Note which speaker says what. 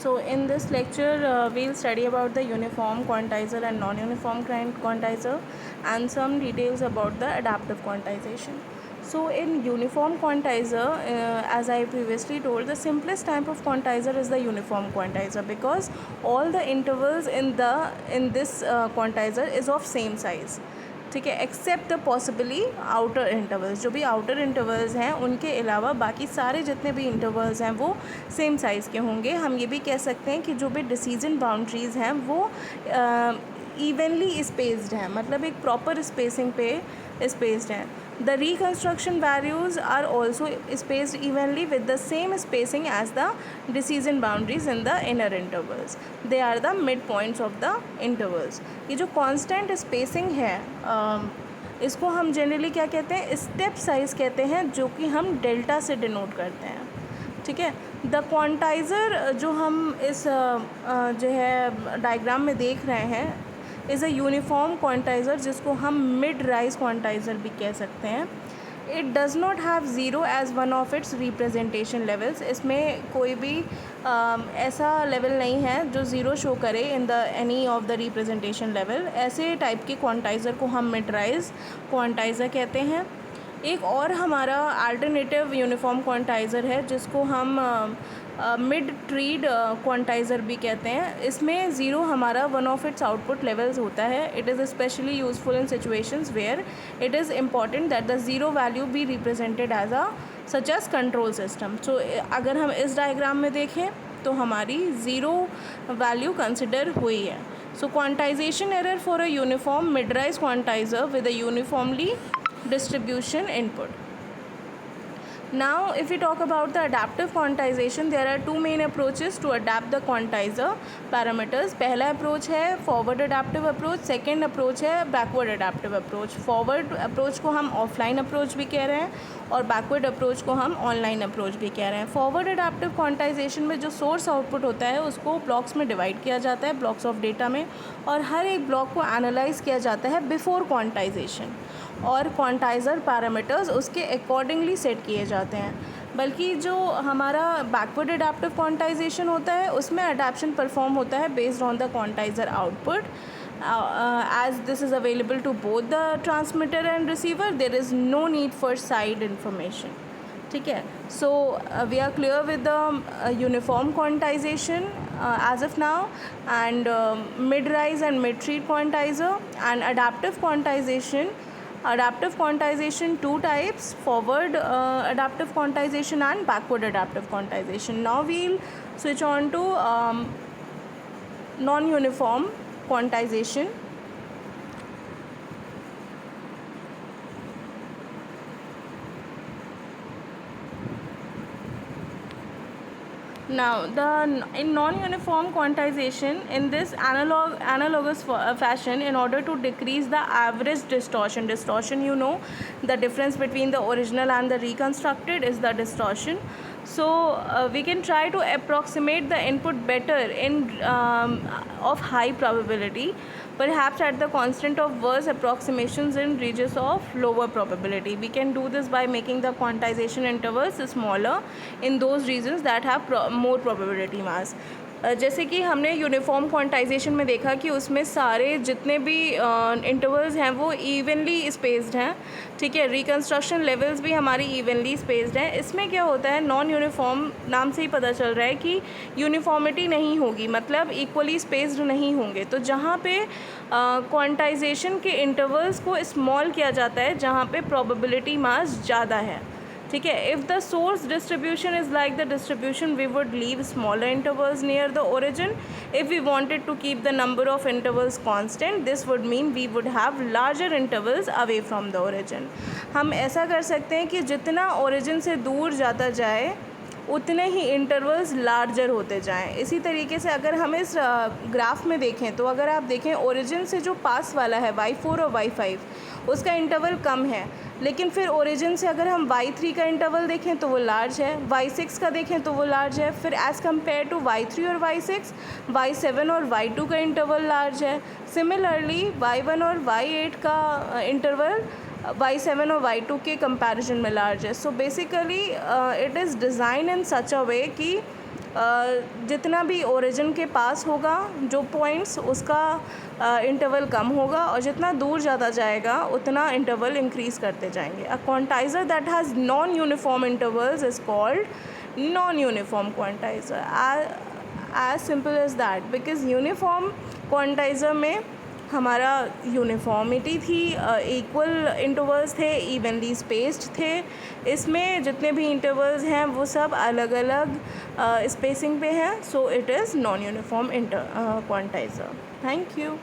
Speaker 1: So in this lecture, we'll study about the uniform quantizer and non-uniform quantizer and some details about the adaptive quantization. So in uniform quantizer, as I previously told, the simplest type of quantizer is the uniform quantizer, because all the intervals in this quantizer is of same size. ठीक है, except the possibly outer intervals. जो भी outer intervals हैं उनके अलावा बाकी सारे जितने भी इंटरवल्स हैं वो सेम साइज़ के होंगे. हम ये भी कह सकते हैं कि जो भी डिसीजन बाउंड्रीज़ हैं वो इवनली स्पेस्ड हैं, मतलब एक प्रॉपर स्पेसिंग पे स्पेस्ड हैं. The reconstruction values are also spaced evenly with the same spacing as the decision boundaries in the inner intervals. They are the midpoints of the intervals. ये जो constant spacing है इसको हम generally क्या कहते हैं, स्टेप साइज कहते हैं, जो कि हम डेल्टा से डिनोट करते हैं. ठीक है. द क्वांटाइज़र जो हम इस जो है डायग्राम में देख रहे हैं इज़ अ यूनिफॉर्म क्वांटाइज़र, जिसको हम मिड राइज क्वांटाइज़र भी कह सकते हैं. It does not have zero as one of it's representation levels. इसमें कोई भी ऐसा लेवल नहीं है जो ज़ीरो शो करे in the any of the representation level. ऐसे टाइप के क्वांटाइज़र को हम मिड राइज क्वांटाइज़र कहते हैं. एक और हमारा अल्टरनेटिव यूनिफॉर्म क्वांटाइज़र है जिसको हम मिड ट्रीड क्वांटाइज़र भी कहते हैं. इसमें ज़ीरो हमारा one of its output levels होता है. It is specially useful in situations where it is important that the zero value be represented as a such as control system. So अगर हम इस डायग्राम में देखें तो हमारी ज़ीरो वैल्यू कंसिडर हुई है. So quantization error for a uniform mid rise quantizer with a uniformly distribution input. Now if we talk about the adaptive quantization, there are two main approaches to adapt the quantizer parameters. पहला approach है forward adaptive approach, second approach है backward adaptive approach. Forward approach को हम offline approach भी कह रहे हैं और बैकवर्ड अप्रोच को हम ऑनलाइन अप्रोच भी कह रहे हैं. फॉरवर्ड अडेप्टिव क्वांटाइजेशन में जो सोर्स आउटपुट होता है उसको ब्लॉक्स में डिवाइड किया जाता है, ब्लॉक्स ऑफ डेटा में, और हर एक ब्लॉक को एनालाइज किया जाता है बिफोर क्वांटाइजेशन, और क्वांटाइज़र पैरामीटर्स उसके अकॉर्डिंगली सेट किए जाते हैं. बल्कि जो हमारा बैकवर्ड अडेप्टिव क्वांटाइजेशन होता है उसमें अडेप्शन परफॉर्म होता है based on the quantizer output. as this is available to both the transmitter and receiver, there is no need for side information. ठीक है. So we are clear with the uniform quantization as of now, and mid-rise and mid-treat quantizer and adaptive quantization. Adaptive quantization two types: forward adaptive quantization and backward adaptive quantization. Now we'll switch on to non-uniform quantization. Now in non-uniform quantization, in this analogous fashion, in order to decrease the average distortion, you know, the difference between the original and the reconstructed is the distortion. So we can try to approximate the input better in of high probability, perhaps at the constant of worse approximations in regions of lower probability. We can do this by making the quantization intervals smaller in those regions that have more probability mass. जैसे कि हमने uniform quantization में देखा कि उसमें सारे जितने भी इंटरवल्स हैं वो इवनली स्पेस्ड हैं. ठीक है. रिकन्स्ट्रक्शन लेवल्स भी हमारी इवनली स्पेस्ड हैं. इसमें क्या होता है, नॉन यूनिफॉर्म नाम से ही पता चल रहा है कि यूनिफॉर्मिटी नहीं होगी, मतलब इक्वली स्पेस्ड नहीं होंगे. तो जहाँ पे क्वांटाइजेशन के इंटरवल्स को स्मॉल किया जाता है जहाँ पे प्रोबेबिलिटी मास ज़्यादा है. ठीक है. If the source distribution is like the distribution, we would leave smaller intervals near the origin. If we wanted to keep the number of intervals constant, this would mean we would have larger intervals away from the origin. हम ऐसा कर सकते हैं कि जितना origin से दूर जाता जाए उतने ही इंटरवल्स लार्जर होते जाएं. इसी तरीके से अगर हम इस ग्राफ में देखें तो अगर आप देखें ओरिजिन से जो पास वाला है y4 और y5, उसका इंटरवल कम है, लेकिन फिर ओरिजिन से अगर हम y3 का इंटरवल देखें तो वो लार्ज है, y6 का देखें तो वो लार्ज है, फिर एज़ कम्पेयर टू y3 और y6, y7 और y2 का इंटरवल लार्ज है. सिमिलरली y1 और y8 का इंटरवल y7 और y2 के कंपैरिजन में लार्ज है. So basically it is design in such a way कि जितना भी ओरिजिन के पास होगा जो पॉइंट्स, उसका इंटरवल कम होगा, और जितना दूर ज़्यादा जाएगा उतना इंटरवल इंक्रीज़ करते जाएंगे. A quantizer that has non uniform intervals is called non uniform quantizer. as simple as that, because uniform quantizer में हमारा यूनिफॉर्मिटी थी, इक्वल इंटरवल्स थे, इवनली स्पेस्ड थे. इसमें जितने भी इंटरवल्स हैं वो सब अलग अलग स्पेसिंग पे हैं. So it is non uniform quantizer. Thank you.